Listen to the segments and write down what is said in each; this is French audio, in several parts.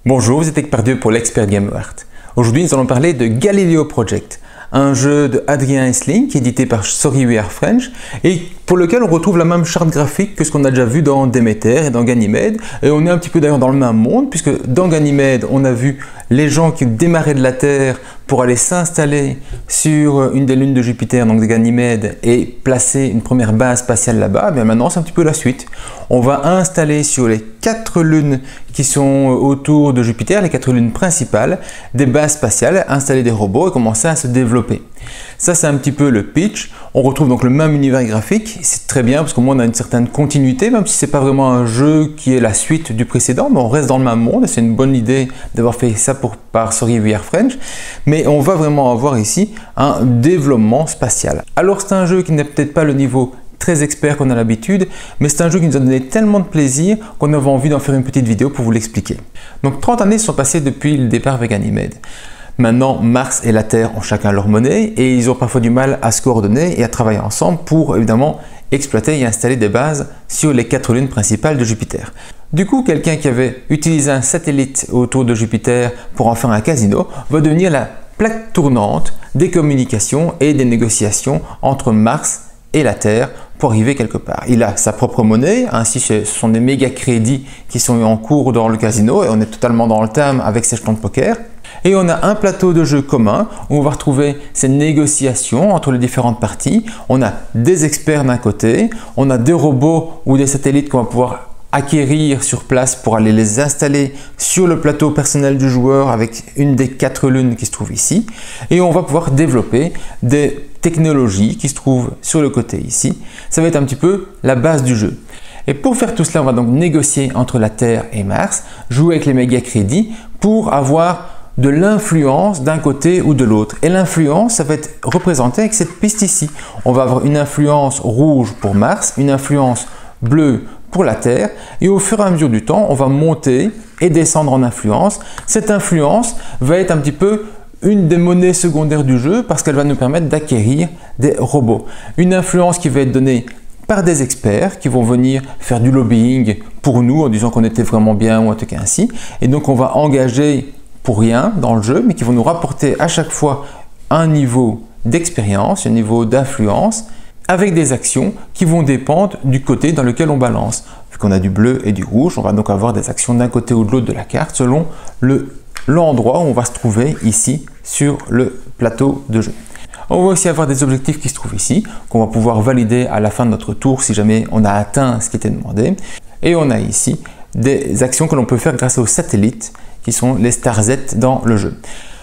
Bonjour, vous êtes Expert Dieu pour l'Expert Game Art. Aujourd'hui, nous allons parler de Galileo Project, un jeu de Adrien Esling qui est édité par Sorry We Are French et pour lequel on retrouve la même charte graphique que ce qu'on a déjà vu dans Déméter et dans Ganymède. Et on est un petit peu d'ailleurs dans le même monde puisque dans Ganymède, on a vu les gens qui démarraient de la Terre pour aller s'installer sur une des lunes de Jupiter, donc de Ganymède, et placer une première base spatiale là-bas. Bien maintenant, c'est un petit peu la suite. On va installer sur les 4 lunes qui sont autour de Jupiter, les 4 lunes principales, des bases spatiales, installer des robots et commencer à se développer. Ça, c'est un petit peu le pitch. On retrouve donc le même univers graphique. C'est très bien parce qu'au moins on a une certaine continuité, même si ce n'est pas vraiment un jeu qui est la suite du précédent, mais on reste dans le même monde et c'est une bonne idée d'avoir fait ça par Sorry We Are French. Mais on va vraiment avoir ici un développement spatial. Alors c'est un jeu qui n'est peut-être pas le niveau très expert qu'on a l'habitude, mais c'est un jeu qui nous a donné tellement de plaisir qu'on avait envie d'en faire une petite vidéo pour vous l'expliquer. Donc 30 années sont passées depuis le départ avec Ganymède. Maintenant, Mars et la Terre ont chacun leur monnaie et ils ont parfois du mal à se coordonner et à travailler ensemble pour évidemment exploiter et installer des bases sur les 4 lunes principales de Jupiter. Du coup, quelqu'un qui avait utilisé un satellite autour de Jupiter pour en faire un casino va devenir la plaque tournante des communications et des négociations entre Mars et la Terre pour arriver quelque part. Il a sa propre monnaie, ainsi ce sont des méga crédits qui sont en cours dans le casino et on est totalement dans le thème avec ces jetons de poker. Et on a un plateau de jeu commun où on va retrouver ces négociations entre les différentes parties. On a des experts d'un côté, on a des robots ou des satellites qu'on va pouvoir acquérir sur place pour aller les installer sur le plateau personnel du joueur avec une des 4 lunes qui se trouve ici. Et on va pouvoir développer des technologies qui se trouvent sur le côté ici. Ça va être un petit peu la base du jeu. Et pour faire tout cela, on va donc négocier entre la Terre et Mars, jouer avec les méga crédits pour avoir de l'influence d'un côté ou de l'autre. Et l'influence, ça va être représenté avec cette piste ici. On va avoir une influence rouge pour Mars, une influence bleue pour la Terre, et au fur et à mesure du temps, on va monter et descendre en influence. Cette influence va être un petit peu une des monnaies secondaires du jeu parce qu'elle va nous permettre d'acquérir des robots. Une influence qui va être donnée par des experts qui vont venir faire du lobbying pour nous en disant qu'on était vraiment bien ou un truc ainsi. Et donc on va engager pour rien dans le jeu, mais qui vont nous rapporter à chaque fois un niveau d'expérience, un niveau d'influence, avec des actions qui vont dépendre du côté dans lequel on balance. Vu qu'on a du bleu et du rouge, on va donc avoir des actions d'un côté ou de l'autre de la carte selon l'endroit où on va se trouver ici sur le plateau de jeu. On va aussi avoir des objectifs qui se trouvent ici, qu'on va pouvoir valider à la fin de notre tour si jamais on a atteint ce qui était demandé. Et on a ici des actions que l'on peut faire grâce aux satellites qui sont les StarZ dans le jeu.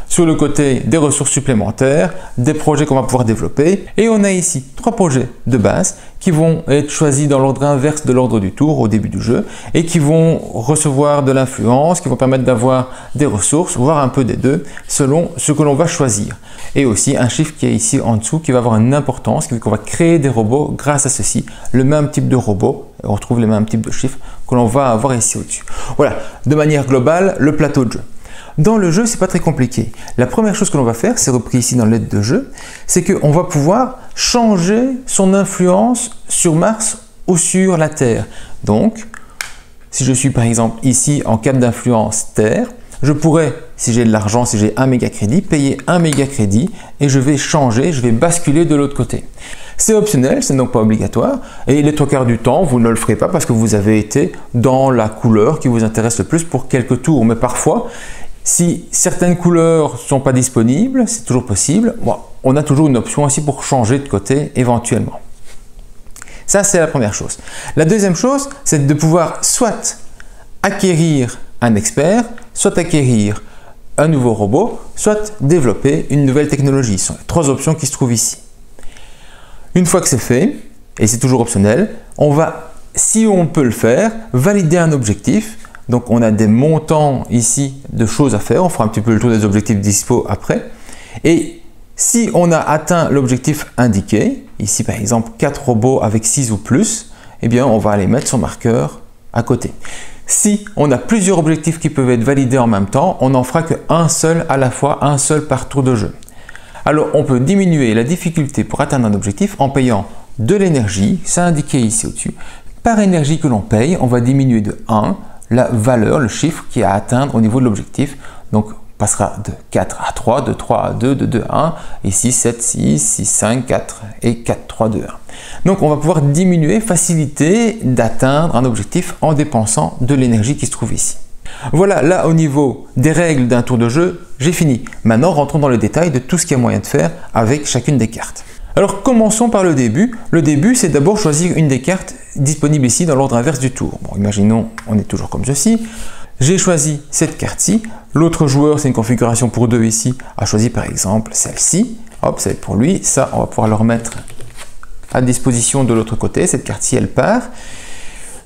Sur le côté, des ressources supplémentaires, des projets qu'on va pouvoir développer. Et on a ici 3 projets de base qui vont être choisis dans l'ordre inverse de l'ordre du tour au début du jeu et qui vont recevoir de l'influence, qui vont permettre d'avoir des ressources, voire un peu des deux, selon ce que l'on va choisir. Et aussi un chiffre qui est ici en dessous qui va avoir une importance, qui veut qu'on va créer des robots grâce à ceci, le même type de robot. On retrouve les mêmes types de chiffres que l'on va avoir ici au-dessus. Voilà, de manière globale, le plateau de jeu. Dans le jeu, c'est pas très compliqué. La première chose que l'on va faire, c'est repris ici dans l'aide de jeu, c'est qu'on va pouvoir changer son influence sur Mars ou sur la Terre. Donc, si je suis par exemple ici en cap d'influence Terre, je pourrais, si j'ai de l'argent, si j'ai un méga crédit, payer un méga crédit et je vais changer, je vais basculer de l'autre côté. C'est optionnel, c'est donc pas obligatoire et les 3/4 du temps, vous ne le ferez pas parce que vous avez été dans la couleur qui vous intéresse le plus pour quelques tours. Mais parfois, si certaines couleurs ne sont pas disponibles, c'est toujours possible, bon, on a toujours une option aussi pour changer de côté éventuellement. Ça, c'est la première chose. La deuxième chose, c'est de pouvoir soit acquérir un expert, soit acquérir un nouveau robot, soit développer une nouvelle technologie. Ce sont les 3 options qui se trouvent ici. Une fois que c'est fait, et c'est toujours optionnel, on va, si on peut le faire, valider un objectif. Donc on a des montants ici de choses à faire, on fera un petit peu le tour des objectifs dispo après. Et si on a atteint l'objectif indiqué, ici par exemple 4 robots avec 6 ou plus, eh bien on va aller mettre son marqueur à côté. Si on a plusieurs objectifs qui peuvent être validés en même temps, on n'en fera qu'un seul à la fois, un seul par tour de jeu. Alors on peut diminuer la difficulté pour atteindre un objectif en payant de l'énergie, c'est indiqué ici au-dessus. Par énergie que l'on paye, on va diminuer de 1 la valeur, le chiffre qui est à atteindre au niveau de l'objectif. Donc on passera de 4 à 3, de 3 à 2, de 2 à 1, ici 7, 6, 6, 5, 4 et 4, 3, 2, 1. Donc on va pouvoir diminuer, faciliter d'atteindre un objectif en dépensant de l'énergie qui se trouve ici. Voilà, là au niveau des règles d'un tour de jeu, j'ai fini. Maintenant rentrons dans le détail de tout ce qu'il y a moyen de faire avec chacune des cartes. Alors commençons par le début. Le début, c'est d'abord choisir une des cartes disponibles ici dans l'ordre inverse du tour. Bon, imaginons, on est toujours comme ceci. J'ai choisi cette carte-ci. L'autre joueur, c'est une configuration pour 2 ici, a choisi par exemple celle-ci. Hop, c'est pour lui. Ça, on va pouvoir le remettre à disposition de l'autre côté. Cette carte-ci, elle part.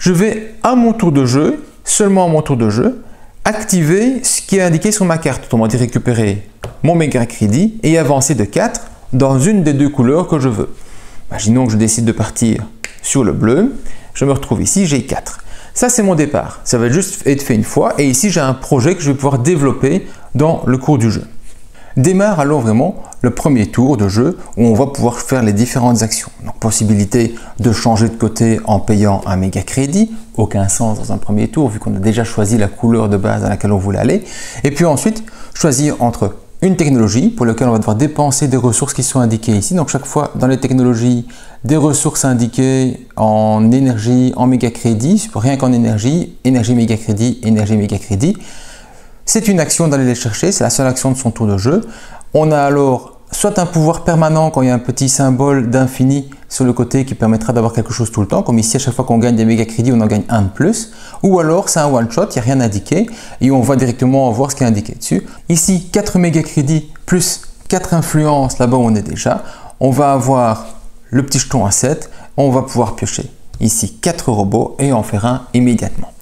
Je vais à mon tour de jeu, seulement à mon tour de jeu, activer ce qui est indiqué sur ma carte. Autrement dit, récupérer mon méga crédit et avancer de 4 dans une des deux couleurs que je veux. Imaginons que je décide de partir sur le bleu. Je me retrouve ici, j'ai 4. Ça, c'est mon départ. Ça va juste être fait une fois. Et ici, j'ai un projet que je vais pouvoir développer dans le cours du jeu. Démarre alors vraiment le premier tour de jeu où on va pouvoir faire les différentes actions. Donc, possibilité de changer de côté en payant un méga crédit. Aucun sens dans un premier tour vu qu'on a déjà choisi la couleur de base dans laquelle on voulait aller. Et puis ensuite, choisir entre une technologie pour laquelle on va devoir dépenser des ressources qui sont indiquées ici. Donc chaque fois dans les technologies, des ressources indiquées en énergie, en méga crédit, rien qu'en énergie, énergie méga crédit, énergie méga crédit. C'est une action d'aller les chercher, c'est la seule action de son tour de jeu. On a alors soit un pouvoir permanent quand il y a un petit symbole d'infini sur le côté qui permettra d'avoir quelque chose tout le temps, comme ici à chaque fois qu'on gagne des méga crédits on en gagne un de plus, ou alors c'est un one shot, il n'y a rien indiqué et on va directement voir ce qui est indiqué dessus. Ici 4 méga crédits plus 4 influences là-bas où on est déjà, on va avoir le petit jeton à 7, on va pouvoir piocher ici 4 robots et en faire un immédiatement.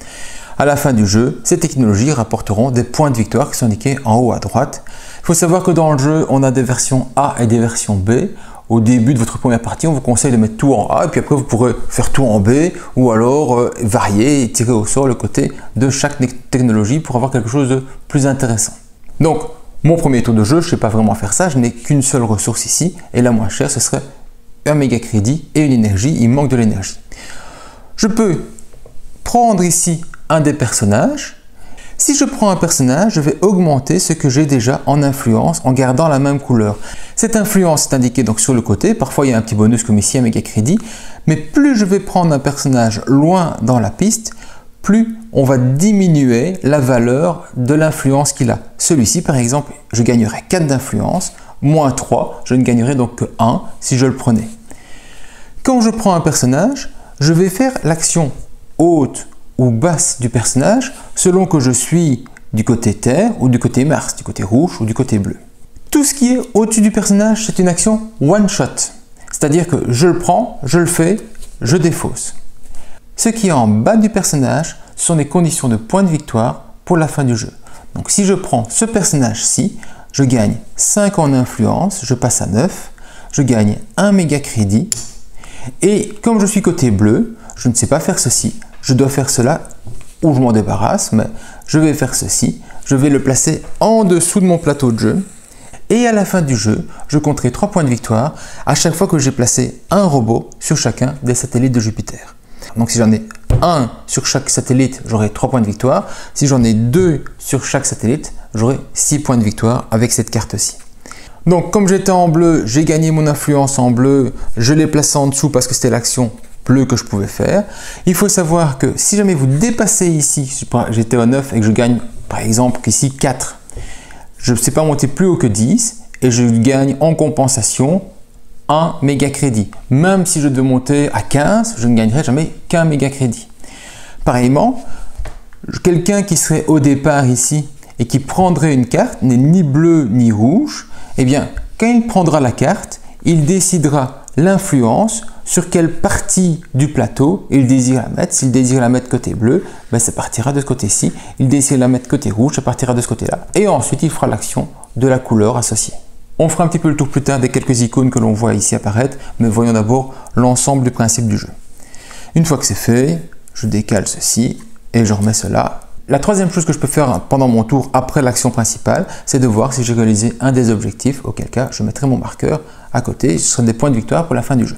À la fin du jeu, ces technologies rapporteront des points de victoire qui sont indiqués en haut à droite. Il faut savoir que dans le jeu, on a des versions A et des versions B. Au début de votre première partie, on vous conseille de mettre tout en A et puis après vous pourrez faire tout en B ou alors varier et tirer au sort le côté de chaque technologie pour avoir quelque chose de plus intéressant. Donc, mon premier tour de jeu, je ne sais pas vraiment faire ça, je n'ai qu'une seule ressource ici et la moins chère, ce serait un méga crédit et une énergie, il manque de l'énergie. Je peux prendre ici un des personnages. Si je prends un personnage, je vais augmenter ce que j'ai déjà en influence en gardant la même couleur. Cette influence est indiquée donc sur le côté, parfois il y a un petit bonus comme ici un méga crédit, mais plus je vais prendre un personnage loin dans la piste, plus on va diminuer la valeur de l'influence qu'il a. Celui-ci par exemple, je gagnerais 4 d'influence, moins 3, je ne gagnerais donc que 1 si je le prenais. Quand je prends un personnage, je vais faire l'action haute ou basse du personnage selon que je suis du côté Terre ou du côté Mars, du côté rouge ou du côté bleu. Tout ce qui est au-dessus du personnage, c'est une action one shot. C'est-à-dire que je le prends, je le fais, je défausse. Ce qui est en bas du personnage sont des conditions de points de victoire pour la fin du jeu. Donc si je prends ce personnage-ci, je gagne 5 en influence, je passe à 9, je gagne 1 méga crédit et comme je suis côté bleu, je ne sais pas faire ceci. Je dois faire cela ou je m'en débarrasse, mais je vais faire ceci. Je vais le placer en dessous de mon plateau de jeu. Et à la fin du jeu, je compterai 3 points de victoire à chaque fois que j'ai placé un robot sur chacun des satellites de Jupiter. Donc si j'en ai un sur chaque satellite, j'aurai 3 points de victoire. Si j'en ai 2 sur chaque satellite, j'aurai 6 points de victoire avec cette carte-ci. Donc comme j'étais en bleu, j'ai gagné mon influence en bleu. Je l'ai placé en dessous parce que c'était l'action bleu que je pouvais faire. Il faut savoir que si jamais vous dépassez ici, j'étais au 9 et que je gagne par exemple ici 4, je ne sais pas monter plus haut que 10 et je gagne en compensation un méga crédit. Même si je devais monter à 15, je ne gagnerai jamais qu'un méga crédit. Pareillement, quelqu'un qui serait au départ ici et qui prendrait une carte n'est ni bleu ni rouge, eh bien quand il prendra la carte, il décidera l'influence sur quelle partie du plateau il désire la mettre. S'il désire la mettre côté bleu, ben ça partira de ce côté-ci. Il désire la mettre côté rouge, ça partira de ce côté-là. Et ensuite, il fera l'action de la couleur associée. On fera un petit peu le tour plus tard des quelques icônes que l'on voit ici apparaître, mais voyons d'abord l'ensemble du principe du jeu. Une fois que c'est fait, je décale ceci et je remets cela. La troisième chose que je peux faire pendant mon tour après l'action principale, c'est de voir si j'ai réalisé un des objectifs, auquel cas je mettrai mon marqueur à côté. Ce sera des points de victoire pour la fin du jeu.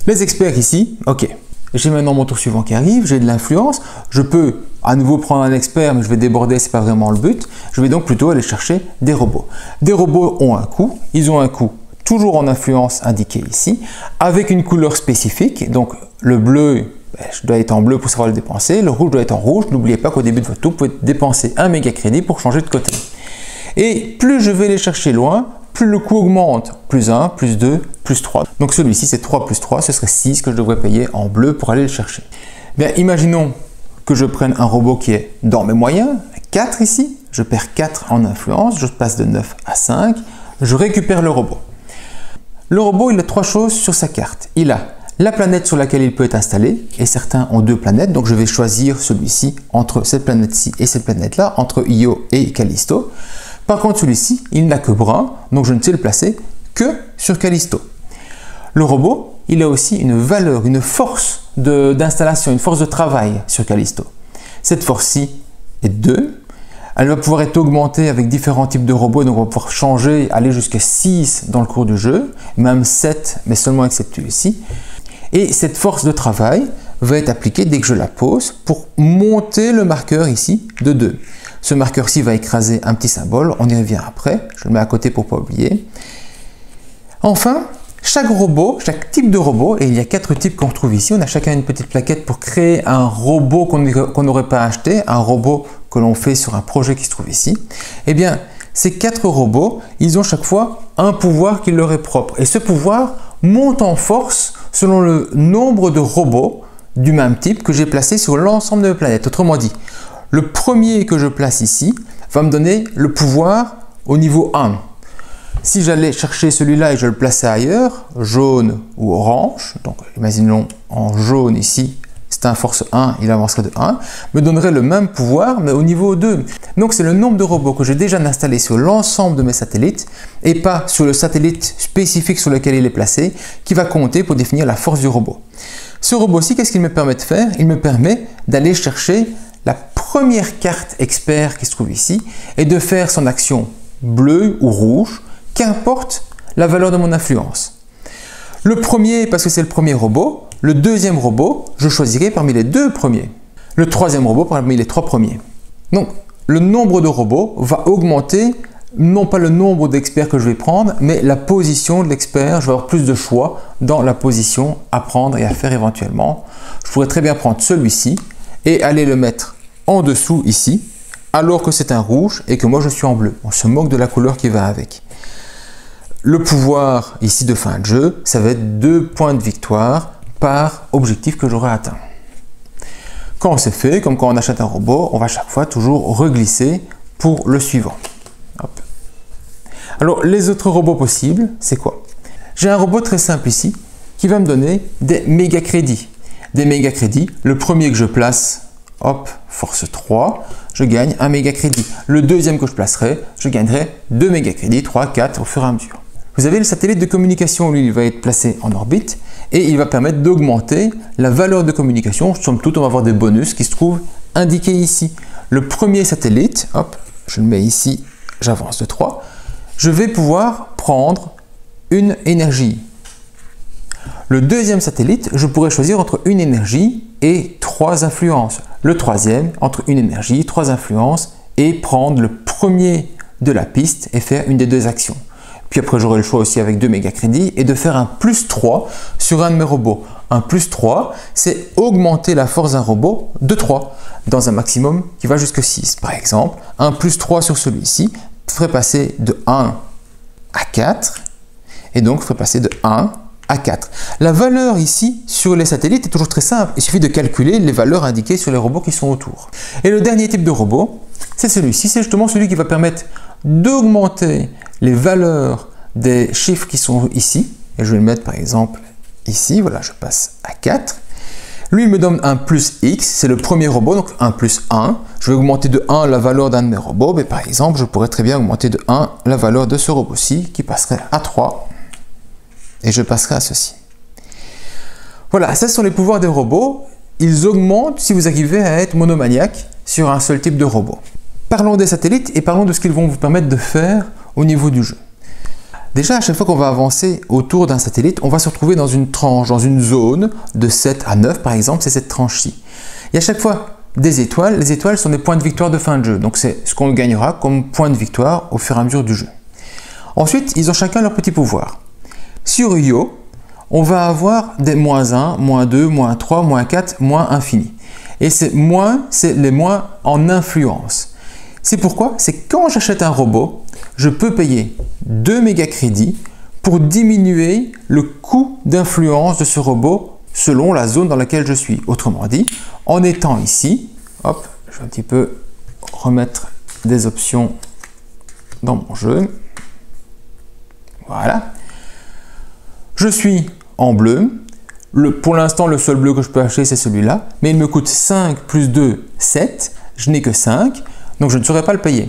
Les experts ici, ok, j'ai maintenant mon tour suivant qui arrive, j'ai de l'influence, je peux à nouveau prendre un expert, mais je vais déborder, c'est pas vraiment le but. Je vais donc plutôt aller chercher des robots. Des robots ont un coût, ils ont un coût toujours en influence indiqué ici, avec une couleur spécifique. Donc le bleu, je dois être en bleu pour savoir le dépenser, le rouge doit être en rouge. N'oubliez pas qu'au début de votre tour, vous pouvez dépenser un méga crédit pour changer de côté. Et plus je vais les chercher loin, plus le coût augmente. Plus 1, plus 2, plus 3. Donc celui-ci, c'est 3 plus 3, ce serait 6 que je devrais payer en bleu pour aller le chercher. Bien, imaginons que je prenne un robot qui est dans mes moyens, 4 ici. Je perds 4 en influence, je passe de 9 à 5. Je récupère le robot. Le robot, il a 3 choses sur sa carte. Il a la planète sur laquelle il peut être installé, et certains ont 2 planètes, donc je vais choisir celui-ci entre cette planète-ci et cette planète-là, entre Io et Callisto. Par contre, celui-ci, il n'a que brun, donc je ne sais le placer que sur Callisto. Le robot, il a aussi une valeur, une force d'installation, une force de travail sur Callisto. Cette force-ci est 2. Elle va pouvoir être augmentée avec différents types de robots, donc on va pouvoir changer, aller jusqu'à 6 dans le cours du jeu, même 7, mais seulement excepté ici. Et cette force de travail va être appliquée dès que je la pose pour monter le marqueur ici de 2. Ce marqueur-ci va écraser un petit symbole, on y revient après, je le mets à côté pour ne pas oublier. Enfin, chaque robot, chaque type de robot, et il y a 4 types qu'on retrouve ici, on a chacun une petite plaquette pour créer un robot qu'on n'aurait pas acheté, un robot que l'on fait sur un projet qui se trouve ici. Eh bien, ces 4 robots, ils ont chaque fois un pouvoir qui leur est propre. Et ce pouvoir monte en force selon le nombre de robots du même type que j'ai placé sur l'ensemble de la planète. Autrement dit, le premier que je place ici va me donner le pouvoir au niveau 1. Si j'allais chercher celui-là et je le plaçais ailleurs, jaune ou orange, donc imaginons en jaune ici, c'est un force 1, il avancerait de 1, me donnerait le même pouvoir mais au niveau 2. Donc c'est le nombre de robots que j'ai déjà installés sur l'ensemble de mes satellites et pas sur le satellite spécifique sur lequel il est placé qui va compter pour définir la force du robot. Ce robot-ci, qu'est-ce qu'il me permet de faire? Il me permet d'aller chercher la première carte expert qui se trouve ici et de faire son action bleue ou rouge, qu'importe la valeur de mon influence. Le premier, parce que c'est le premier robot. Le deuxième robot, je choisirai parmi les 2 premiers. Le troisième robot parmi les 3 premiers. Donc, le nombre de robots va augmenter, non pas le nombre d'experts que je vais prendre, mais la position de l'expert. Je vais avoir plus de choix dans la position à prendre et à faire éventuellement. Je pourrais très bien prendre celui-ci et aller le mettre en dessous ici, alors que c'est un rouge et que moi je suis en bleu. On se moque de la couleur qui va avec. Le pouvoir ici de fin de jeu, ça va être 2 points de victoire par objectif que j'aurai atteint. Quand c'est fait, comme quand on achète un robot, on va chaque fois toujours reglisser pour le suivant. Hop. Alors les autres robots possibles, c'est quoi? J'ai un robot très simple ici qui va me donner des méga crédits. Des méga crédits, le premier que je place, hop, force 3, je gagne un méga crédit. Le deuxième que je placerai, je gagnerai 2 méga crédits, 3, 4 au fur et à mesure. Vous avez le satellite de communication, lui, il va être placé en orbite et il va permettre d'augmenter la valeur de communication. Somme toute, on va avoir des bonus qui se trouvent indiqués ici. Le premier satellite, hop, je le mets ici, j'avance de 3. Je vais pouvoir prendre une énergie. Le deuxième satellite, je pourrais choisir entre une énergie et 3 influences. Le troisième, entre une énergie, 3 influences et prendre le premier de la piste et faire une des 2 actions. Puis après, j'aurai le choix aussi avec 2 méga crédits et de faire un plus 3 sur un de mes robots. Un plus 3, c'est augmenter la force d'un robot de 3 dans un maximum qui va jusqu'à 6. Par exemple, un plus 3 sur celui-ci ferait passer de 1 à 4 et donc ferait passer de 1 à 4. La valeur ici sur les satellites est toujours très simple. Il suffit de calculer les valeurs indiquées sur les robots qui sont autour. Et le dernier type de robot, c'est celui-ci. C'est justement celui qui va permettre d'augmenter les valeurs des chiffres qui sont ici. Et je vais le mettre par exemple ici. Voilà, je passe à 4. Lui, il me donne un plus X. C'est le premier robot, donc un plus 1. Je vais augmenter de 1 la valeur d'un de mes robots. Mais par exemple, je pourrais très bien augmenter de 1 la valeur de ce robot-ci qui passerait à 3. Et je passerai à ceci. Voilà, ce sont les pouvoirs des robots. Ils augmentent si vous arrivez à être monomaniaque sur un seul type de robot. Parlons des satellites et parlons de ce qu'ils vont vous permettre de faire au niveau du jeu. Déjà, à chaque fois qu'on va avancer autour d'un satellite, on va se retrouver dans une tranche, dans une zone de 7 à 9 par exemple, c'est cette tranche-ci. Et à chaque fois des étoiles. Les étoiles sont des points de victoire de fin de jeu. Donc c'est ce qu'on gagnera comme point de victoire au fur et à mesure du jeu. Ensuite, ils ont chacun leur petit pouvoir. Sur Yo, on va avoir des -1, -2, -3, -4, infini. Et c'est les moins en influence. C'est pourquoi? C'est quand j'achète un robot, je peux payer 2 mégacrédits pour diminuer le coût d'influence de ce robot selon la zone dans laquelle je suis. Autrement dit, en étant ici, hop, je vais un petit peu remettre des options dans mon jeu. Voilà. Je suis en bleu. Pour l'instant, le seul bleu que je peux acheter, c'est celui-là. Mais il me coûte 5 plus 2, 7. Je n'ai que 5. Donc, je ne saurais pas le payer.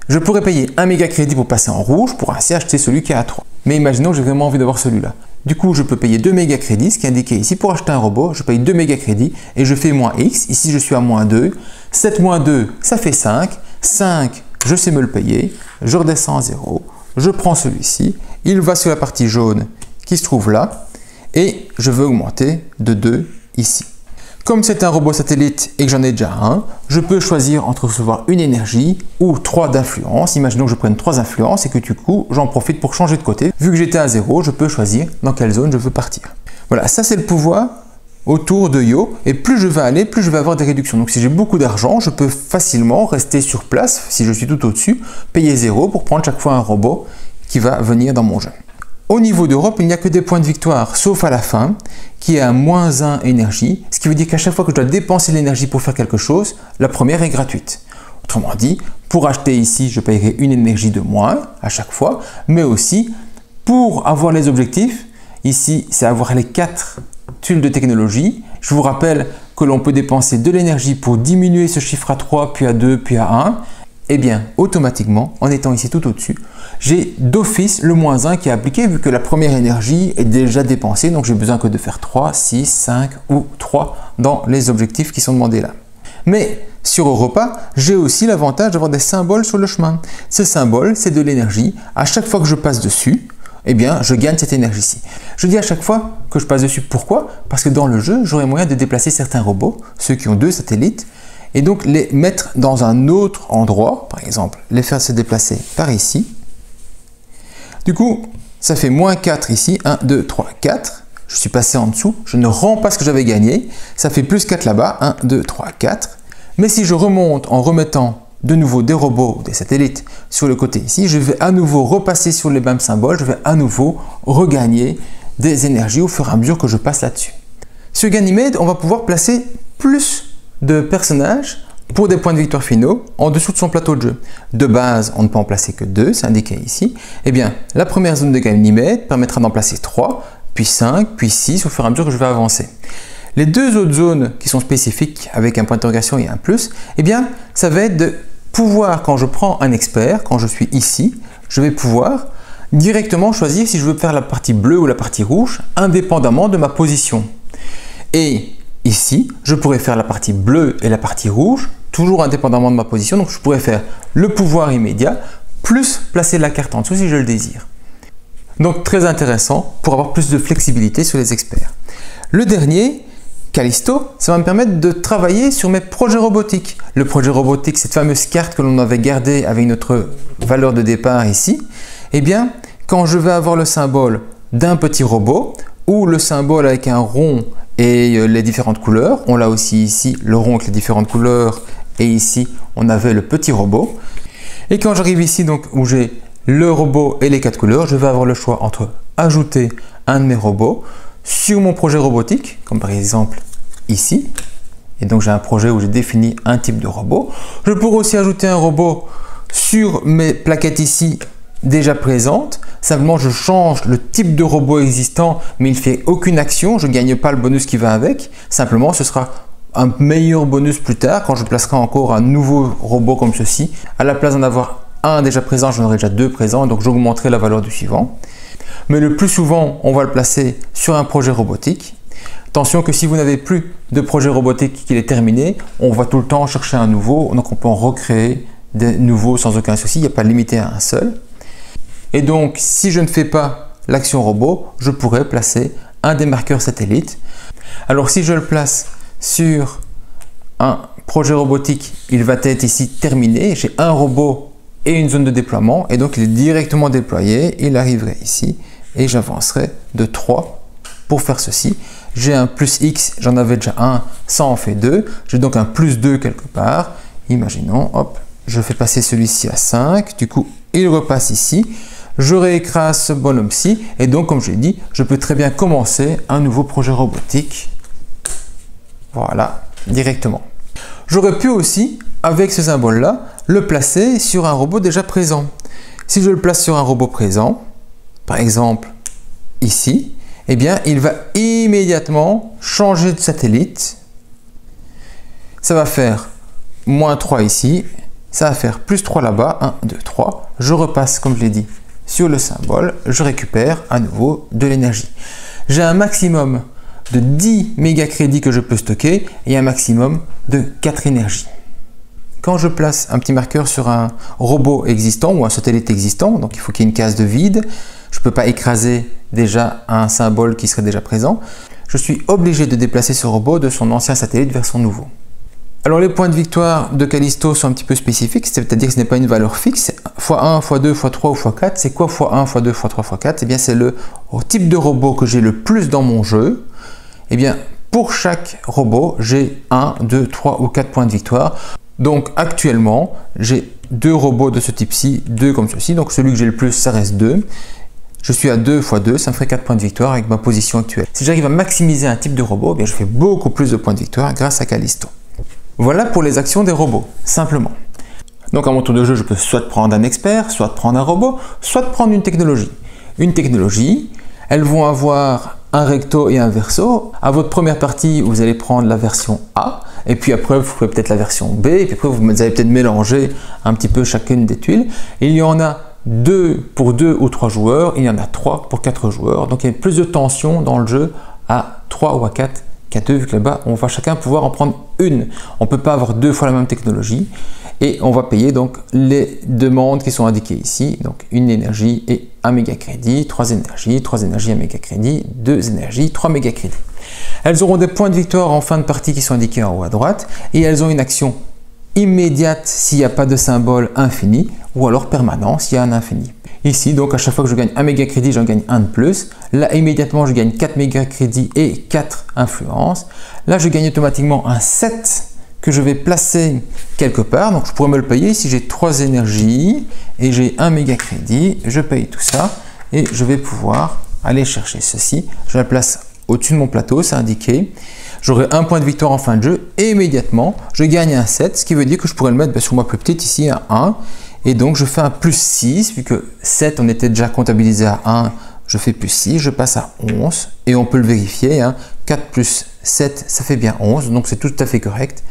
Je pourrais payer 1 mégacrédit pour passer en rouge, pour ainsi acheter celui qui est à 3. Mais imaginons que j'ai vraiment envie d'avoir celui-là. Du coup, je peux payer 2 mégacrédits, ce qui est indiqué ici. Pour acheter un robot, je paye 2 mégacrédits et je fais -X. Ici, je suis à -2. 7 -2, ça fait 5. 5, je sais me le payer. Je redescends à 0. Je prends celui-ci. Il va sur la partie jaune qui se trouve là. Et je veux augmenter de 2 ici. Comme c'est un robot satellite et que j'en ai déjà un, je peux choisir entre recevoir une énergie ou 3 d'influence. Imaginons que je prenne 3 influences et que du coup, j'en profite pour changer de côté. Vu que j'étais à 0, je peux choisir dans quelle zone je veux partir. Voilà, ça c'est le pouvoir autour de Yo. Et plus je vais aller, plus je vais avoir des réductions. Donc si j'ai beaucoup d'argent, je peux facilement rester sur place, si je suis tout au-dessus, payer 0 pour prendre chaque fois un robot qui va venir dans mon jeu. Au niveau d'Europe, il n'y a que des points de victoire, sauf à la fin, qui est à -1 énergie, ce qui veut dire qu'à chaque fois que je dois dépenser l'énergie pour faire quelque chose, la première est gratuite. Autrement dit, pour acheter ici, je paierai une énergie de moins à chaque fois, mais aussi pour avoir les objectifs, ici c'est avoir les 4 tuiles de technologie. Je vous rappelle que l'on peut dépenser de l'énergie pour diminuer ce chiffre à 3, puis à 2, puis à 1. Eh bien, automatiquement, en étant ici tout au-dessus, j'ai d'office le -1 qui est appliqué vu que la première énergie est déjà dépensée. Donc, j'ai besoin que de faire 3, 6, 5 ou 3 dans les objectifs qui sont demandés là. Mais sur Europa, j'ai aussi l'avantage d'avoir des symboles sur le chemin. Ce symbole, c'est de l'énergie. À chaque fois que je passe dessus, eh bien, je gagne cette énergie-ci. Je dis à chaque fois que je passe dessus. Pourquoi? Parce que dans le jeu, j'aurai moyen de déplacer certains robots, ceux qui ont 2 satellites, et donc les mettre dans un autre endroit, par exemple, les faire se déplacer par ici. Du coup, ça fait -4 ici, 1, 2, 3, 4. Je suis passé en dessous, je ne rends pas ce que j'avais gagné. Ça fait +4 là-bas, 1, 2, 3, 4. Mais si je remonte en remettant de nouveau des robots ou des satellites sur le côté ici, je vais à nouveau repasser sur les mêmes symboles, je vais à nouveau regagner des énergies au fur et à mesure que je passe là-dessus. Sur Ganymède, on va pouvoir placer plus de personnages pour des points de victoire finaux en dessous de son plateau de jeu. De base, on ne peut en placer que 2, c'est indiqué ici. Eh bien, la première zone de Ganymède permettra d'en placer 3, puis 5, puis 6 au fur et à mesure que je vais avancer. Les 2 autres zones qui sont spécifiques avec un point d'interrogation et un plus, eh bien, ça va être de pouvoir, quand je prends un expert, quand je suis ici, je vais pouvoir directement choisir si je veux faire la partie bleue ou la partie rouge, indépendamment de ma position. Et ici, je pourrais faire la partie bleue et la partie rouge, toujours indépendamment de ma position. Donc, je pourrais faire le pouvoir immédiat, plus placer la carte en dessous si je le désire. Donc, très intéressant pour avoir plus de flexibilité sur les experts. Le dernier, Callisto, ça va me permettre de travailler sur mes projets robotiques. Le projet robotique, cette fameuse carte que l'on avait gardée avec notre valeur de départ ici, eh bien, quand je vais avoir le symbole d'un petit robot ou le symbole avec un rond et les différentes couleurs, on l'a aussi ici, le rond avec les différentes couleurs, et ici, on avait le petit robot. Et quand j'arrive ici, donc où j'ai le robot et les 4 couleurs, je vais avoir le choix entre ajouter un de mes robots sur mon projet robotique, comme par exemple ici. Et donc j'ai un projet où j'ai défini un type de robot. Je pourrais aussi ajouter un robot sur mes plaquettes ici déjà présentes. Simplement, je change le type de robot existant, mais il ne fait aucune action. Je ne gagne pas le bonus qui va avec. Simplement, ce sera un meilleur bonus plus tard quand je placerai encore un nouveau robot comme ceci. À la place d'en avoir un déjà présent, j'en aurai déjà 2 présents, donc j'augmenterai la valeur du suivant. Mais le plus souvent, on va le placer sur un projet robotique. Attention que si vous n'avez plus de projet robotique qui est terminé, on va tout le temps chercher un nouveau, donc on peut en recréer des nouveaux sans aucun souci, il n'y a pas limité à un seul. Et donc, si je ne fais pas l'action robot, je pourrais placer un des marqueurs satellites. Alors, si je le place sur un projet robotique, il va être ici terminé. J'ai un robot et une zone de déploiement et donc il est directement déployé. Il arriverait ici et j'avancerai de 3 pour faire ceci. J'ai un plus X, j'en avais déjà un, ça en fait 2. J'ai donc un plus 2 quelque part. Imaginons, hop, je fais passer celui-ci à 5. Du coup, il repasse ici. Je réécrase ce bonhomme-ci. Et donc, comme je l'ai dit, je peux très bien commencer un nouveau projet robotique. Voilà, directement. J'aurais pu aussi, avec ce symbole-là, le placer sur un robot déjà présent. Si je le place sur un robot présent, par exemple ici, eh bien, il va immédiatement changer de satellite. Ça va faire moins 3 ici, ça va faire plus 3 là-bas, 1, 2, 3. Je repasse, comme je l'ai dit, sur le symbole, je récupère à nouveau de l'énergie. J'ai un maximum de 10 mégacrédits que je peux stocker et un maximum de 4 énergies. Quand je place un petit marqueur sur un robot existant ou un satellite existant, donc il faut qu'il y ait une case de vide, je ne peux pas écraser déjà un symbole qui serait déjà présent, je suis obligé de déplacer ce robot de son ancien satellite vers son nouveau. Alors les points de victoire de Callisto sont un petit peu spécifiques, c'est-à-dire que ce n'est pas une valeur fixe, x1, x2, x3 ou x4. C'est quoi x1, x2, x3, x4? Eh bien c'est le type de robot que j'ai le plus dans mon jeu. Eh bien pour chaque robot, j'ai 1, 2, 3 ou 4 points de victoire. Donc actuellement, j'ai 2 robots de ce type-ci, 2 comme ceci. Donc celui que j'ai le plus, ça reste 2. Je suis à 2 x 2, ça me ferait 4 points de victoire avec ma position actuelle. Si j'arrive à maximiser un type de robot, eh bien, je fais beaucoup plus de points de victoire grâce à Callisto. Voilà pour les actions des robots, simplement. Donc à mon tour de jeu, je peux soit prendre un expert, soit prendre un robot, soit prendre une technologie. Une technologie, elles vont avoir un recto et un verso. À votre première partie, vous allez prendre la version A, et puis après, vous ferez peut-être la version B, et puis après, vous allez peut-être mélanger un petit peu chacune des tuiles. Et il y en a 2 pour 2 ou 3 joueurs, il y en a 3 pour 4 joueurs. Donc il y a plus de tension dans le jeu à 3 ou à 4 qu'à 2, vu que là-bas, on va chacun pouvoir en prendre une. On ne peut pas avoir 2 fois la même technologie. Et on va payer donc les demandes qui sont indiquées ici. Donc une énergie et un mégacrédit, 3 énergies, 1 mégacrédit, 2 énergies, 3 mégacrédits. Elles auront des points de victoire en fin de partie qui sont indiqués en haut à droite. Et elles ont une action immédiate s'il n'y a pas de symbole infini, ou alors permanent s'il y a un infini. Ici, donc à chaque fois que je gagne 1 mégacrédit, j'en gagne 1 de plus. Là, immédiatement, je gagne 4 mégacrédits et 4 influences. Là, je gagne automatiquement un 7 que je vais placer quelque part. Donc, je pourrais me le payer si j'ai 3 énergies et j'ai 1 mégacrédit. Je paye tout ça et je vais pouvoir aller chercher ceci. Je la place au-dessus de mon plateau, c'est indiqué. J'aurai un point de victoire en fin de jeu et immédiatement, je gagne un 7, ce qui veut dire que je pourrais le mettre sur ma plus petite ici, un 1. Et donc, je fais un plus 6, vu que 7, on était déjà comptabilisé à 1, je fais plus 6, je passe à 11. Et on peut le vérifier, hein, 4 plus 7, ça fait bien 11, donc c'est tout à fait correct.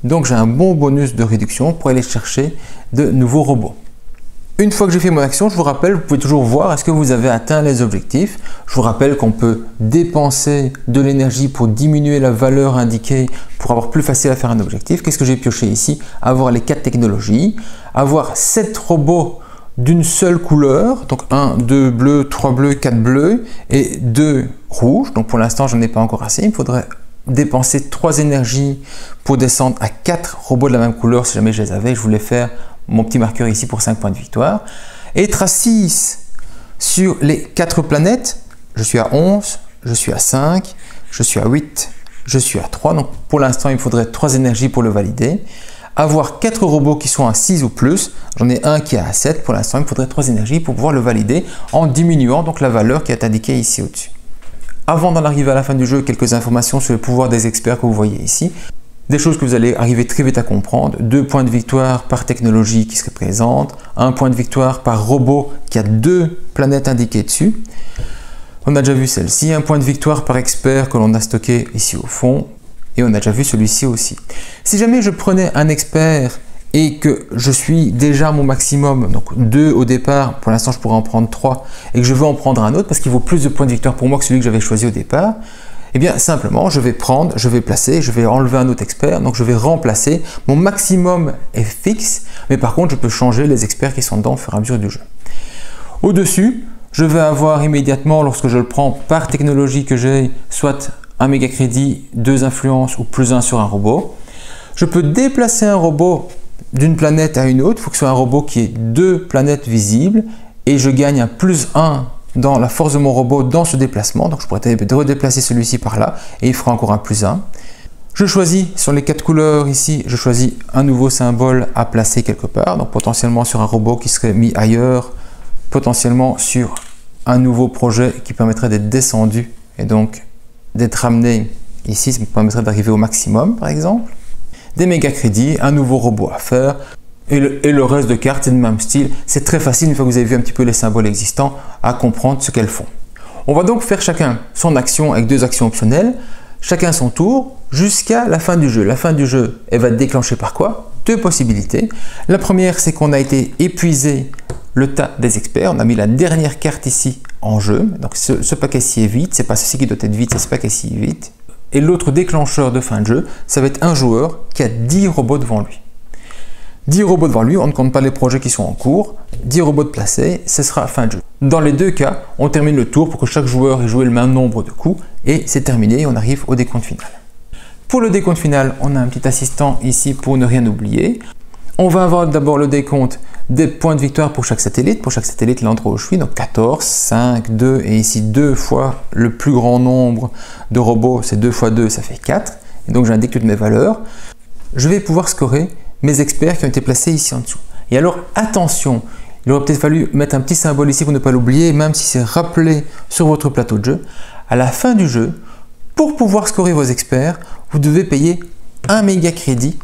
Donc, j'ai un bon bonus de réduction pour aller chercher de nouveaux robots. Une fois que j'ai fait mon action, je vous rappelle, vous pouvez toujours voir est-ce que vous avez atteint les objectifs. Je vous rappelle qu'on peut dépenser de l'énergie pour diminuer la valeur indiquée pour avoir plus facile à faire un objectif. Qu'est-ce que j'ai pioché ici? Avoir les 4 technologies, avoir 7 robots d'une seule couleur, donc 1, 2 bleus, 3 bleus, 4 bleus et 2 rouges. Donc pour l'instant, je n'en ai pas encore assez. Il me faudrait dépenser 3 énergies pour descendre à 4 robots de la même couleur si jamais je les avais. Je voulais faire mon petit marqueur ici pour 5 points de victoire. Être à 6 sur les 4 planètes, je suis à 11, je suis à 5, je suis à 8, je suis à 3. Donc pour l'instant, il me faudrait 3 énergies pour le valider. Avoir 4 robots qui sont à 6 ou plus, j'en ai un qui est à 7. Pour l'instant, il me faudrait 3 énergies pour pouvoir le valider en diminuant donc la valeur qui est indiquée ici au-dessus. Avant d'en arriver à la fin du jeu, quelques informations sur le pouvoir des experts que vous voyez ici. Des choses que vous allez arriver très vite à comprendre. 2 points de victoire par technologie qui serait présente. 1 point de victoire par robot qui a 2 planètes indiquées dessus. On a déjà vu celle-ci. 1 point de victoire par expert que l'on a stocké ici au fond. Et on a déjà vu celui-ci aussi. Si jamais je prenais un expert et que je suis déjà à mon maximum, donc 2 au départ, pour l'instant je pourrais en prendre 3, et que je veux en prendre un autre parce qu'il vaut plus de points de victoire pour moi que celui que j'avais choisi au départ, eh bien simplement je vais prendre, je vais placer, je vais enlever un autre expert, donc je vais remplacer. Mon maximum est fixe, mais par contre je peux changer les experts qui sont dedans au fur et à mesure du jeu. Au-dessus, je vais avoir immédiatement, lorsque je le prends par technologie que j'ai, soit 1 mégacrédit, 2 influences ou plus 1 sur un robot. Je peux déplacer un robot d'une planète à une autre. Il faut que ce soit un robot qui ait 2 planètes visibles et je gagne un +1 dans la force de mon robot dans ce déplacement. Donc je pourrais redéplacer celui-ci par là et il fera encore un +1. Je choisis sur les 4 couleurs ici, je choisis un nouveau symbole à placer quelque part. Donc potentiellement sur un robot qui serait mis ailleurs, potentiellement sur un nouveau projet qui permettrait d'être descendu et donc d'être ramené ici, ça me permettrait d'arriver au maximum par exemple. Des méga crédits, un nouveau robot à faire et le reste de cartes c'est le même style. C'est très facile une fois que vous avez vu un petit peu les symboles existants à comprendre ce qu'elles font. On va donc faire chacun son action avec 2 actions optionnelles, chacun son tour jusqu'à la fin du jeu. La fin du jeu, elle va être déclenchée par quoi? 2 possibilités. La première, c'est qu'on a été épuisé le tas des experts. On a mis la dernière carte ici en jeu. Donc ce paquet-ci est vide. C'est pas ceci qui doit être vide, c'est ce paquet-ci est vide. Et l'autre déclencheur de fin de jeu, ça va être un joueur qui a 10 robots devant lui. 10 robots devant lui, on ne compte pas les projets qui sont en cours. 10 robots de placés, ce sera fin de jeu. Dans les 2 cas, on termine le tour pour que chaque joueur ait joué le même nombre de coups et c'est terminé, on arrive au décompte final. Pour le décompte final, on a un petit assistant ici pour ne rien oublier. On va avoir d'abord le décompte des points de victoire pour chaque satellite. Pour chaque satellite, l'endroit où je suis, donc 14, 5, 2 et ici 2 fois le plus grand nombre de robots, c'est 2 fois 2, ça fait 4. Et donc j'indique toutes mes valeurs. Je vais pouvoir scorer mes experts qui ont été placés ici en dessous. Et alors attention, il aurait peut-être fallu mettre un petit symbole ici pour ne pas l'oublier, même si c'est rappelé sur votre plateau de jeu. À la fin du jeu, pour pouvoir scorer vos experts, vous devez payer 1 méga crédit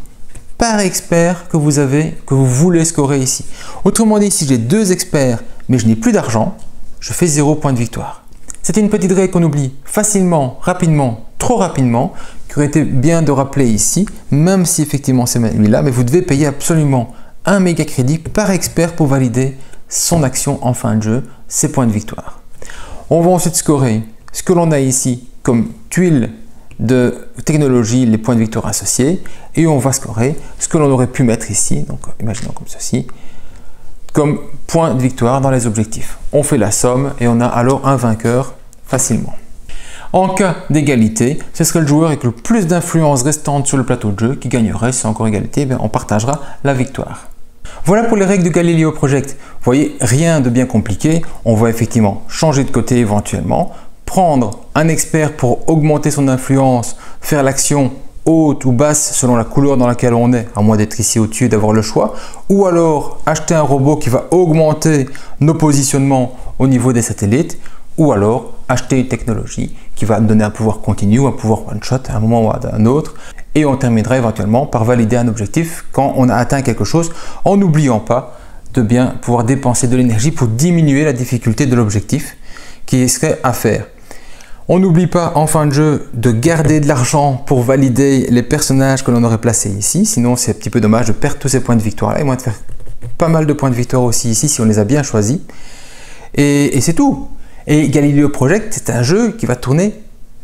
par expert que vous voulez scorer ici. Autrement dit, si j'ai 2 experts mais je n'ai plus d'argent, je fais 0 point de victoire. C'était une petite règle qu'on oublie facilement, rapidement, trop rapidement, qui aurait été bien de rappeler ici, même si effectivement c'est mis là, mais vous devez payer absolument 1 méga crédit par expert pour valider son action en fin de jeu, ses points de victoire. On va ensuite scorer ce que l'on a ici comme tuiles de technologie, les points de victoire associés, et on va scorer ce que l'on aurait pu mettre ici, donc imaginons comme ceci, comme point de victoire dans les objectifs. On fait la somme et on a alors un vainqueur facilement. En cas d'égalité, ce serait le joueur avec le plus d'influence restante sur le plateau de jeu qui gagnerait. Si c'est encore égalité, on partagera la victoire. Voilà pour les règles de Galileo Project. Vous voyez, rien de bien compliqué. On va effectivement changer de côté éventuellement, prendre un expert pour augmenter son influence, faire l'action haute ou basse selon la couleur dans laquelle on est, à moins d'être ici au-dessus et d'avoir le choix, ou alors acheter un robot qui va augmenter nos positionnements au niveau des satellites, ou alors acheter une technologie qui va donner un pouvoir continu ou un pouvoir one-shot à un moment ou à un autre, et on terminera éventuellement par valider un objectif quand on a atteint quelque chose, en n'oubliant pas de bien pouvoir dépenser de l'énergie pour diminuer la difficulté de l'objectif qui serait à faire. On n'oublie pas en fin de jeu de garder de l'argent pour valider les personnages que l'on aurait placés ici, sinon c'est un petit peu dommage de perdre tous ces points de victoire là, et moins de faire pas mal de points de victoire aussi ici si on les a bien choisis. Et c'est tout. Et Galileo Project, c'est un jeu qui va tourner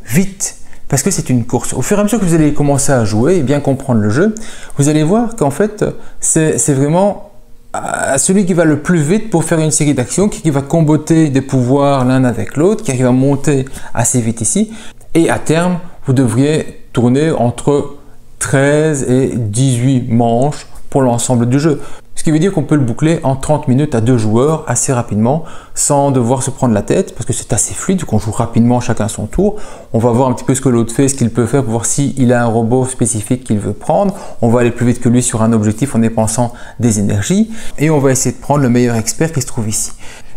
vite parce que c'est une course. Au fur et à mesure que vous allez commencer à jouer et bien comprendre le jeu, vous allez voir qu'en fait c'est vraiment à celui qui va le plus vite pour faire une série d'actions, qui va comboter des pouvoirs l'un avec l'autre, qui arrive à monter assez vite ici. Et à terme, vous devriez tourner entre 13 et 18 manches pour l'ensemble du jeu. Ce qui veut dire qu'on peut le boucler en 30 minutes à 2 joueurs assez rapidement sans devoir se prendre la tête parce que c'est assez fluide, qu'on joue rapidement chacun son tour. On va voir un petit peu ce que l'autre fait, ce qu'il peut faire pour voir s'il a un robot spécifique qu'il veut prendre. On va aller plus vite que lui sur un objectif en dépensant des énergies et on va essayer de prendre le meilleur expert qui se trouve ici.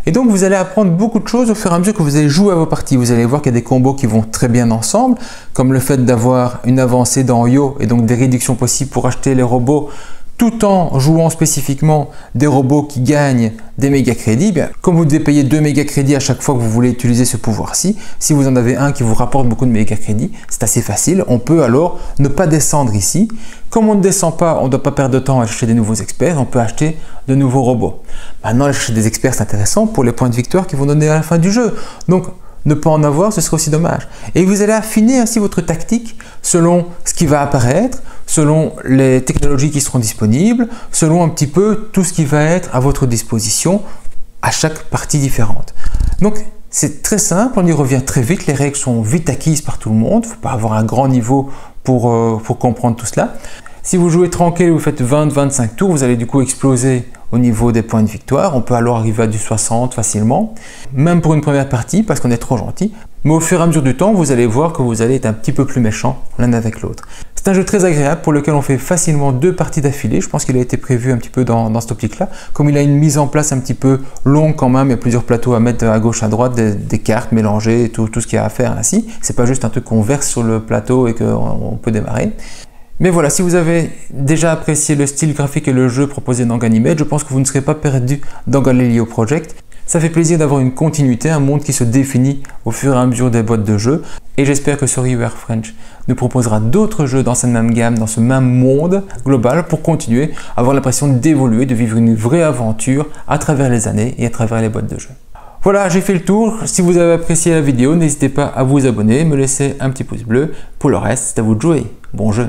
Et donc vous allez apprendre beaucoup de choses au fur et à mesure que vous allez jouer à vos parties. Vous allez voir qu'il y a des combos qui vont très bien ensemble, comme le fait d'avoir une avancée dans Yo et donc des réductions possibles pour acheter les robots tout en jouant spécifiquement des robots qui gagnent des méga crédits. Bien, comme vous devez payer 2 méga crédits à chaque fois que vous voulez utiliser ce pouvoir-ci, si vous en avez un qui vous rapporte beaucoup de méga crédits, c'est assez facile. On peut alors ne pas descendre ici. Comme on ne descend pas, on ne doit pas perdre de temps à chercher des nouveaux experts, on peut acheter de nouveaux robots. Maintenant, chercher des experts, c'est intéressant pour les points de victoire qu'ils vont donner à la fin du jeu. Donc, ne pas en avoir, ce serait aussi dommage. Et vous allez affiner ainsi votre tactique selon ce qui va apparaître, selon les technologies qui seront disponibles, selon un petit peu tout ce qui va être à votre disposition à chaque partie différente. Donc, c'est très simple, on y revient très vite, les règles sont vite acquises par tout le monde, il ne faut pas avoir un grand niveau pour comprendre tout cela. Si vous jouez tranquille et vous faites 20-25 tours, vous allez du coup exploser au niveau des points de victoire. On peut alors arriver à du 60 facilement, même pour une première partie parce qu'on est trop gentil. Mais au fur et à mesure du temps, vous allez voir que vous allez être un petit peu plus méchant l'un avec l'autre. C'est un jeu très agréable pour lequel on fait facilement 2 parties d'affilée. Je pense qu'il a été prévu un petit peu dans cette optique-là. Comme il a une mise en place un petit peu longue quand même, il y a plusieurs plateaux à mettre à gauche, à droite, des cartes mélangées, tout ce qu'il y a à faire ainsi. C'est pas juste un truc qu'on verse sur le plateau et qu'on peut démarrer. Mais voilà, si vous avez déjà apprécié le style graphique et le jeu proposé dans Ganymede, je pense que vous ne serez pas perdu dans Galileo Project. Ça fait plaisir d'avoir une continuité, un monde qui se définit au fur et à mesure des boîtes de jeux. Et j'espère que Sorryware French nous proposera d'autres jeux dans cette même gamme, dans ce même monde global, pour continuer à avoir l'impression d'évoluer, de vivre une vraie aventure à travers les années et à travers les boîtes de jeux. Voilà, j'ai fait le tour. Si vous avez apprécié la vidéo, n'hésitez pas à vous abonner, me laisser un petit pouce bleu. Pour le reste, c'est à vous de jouer. Bon jeu!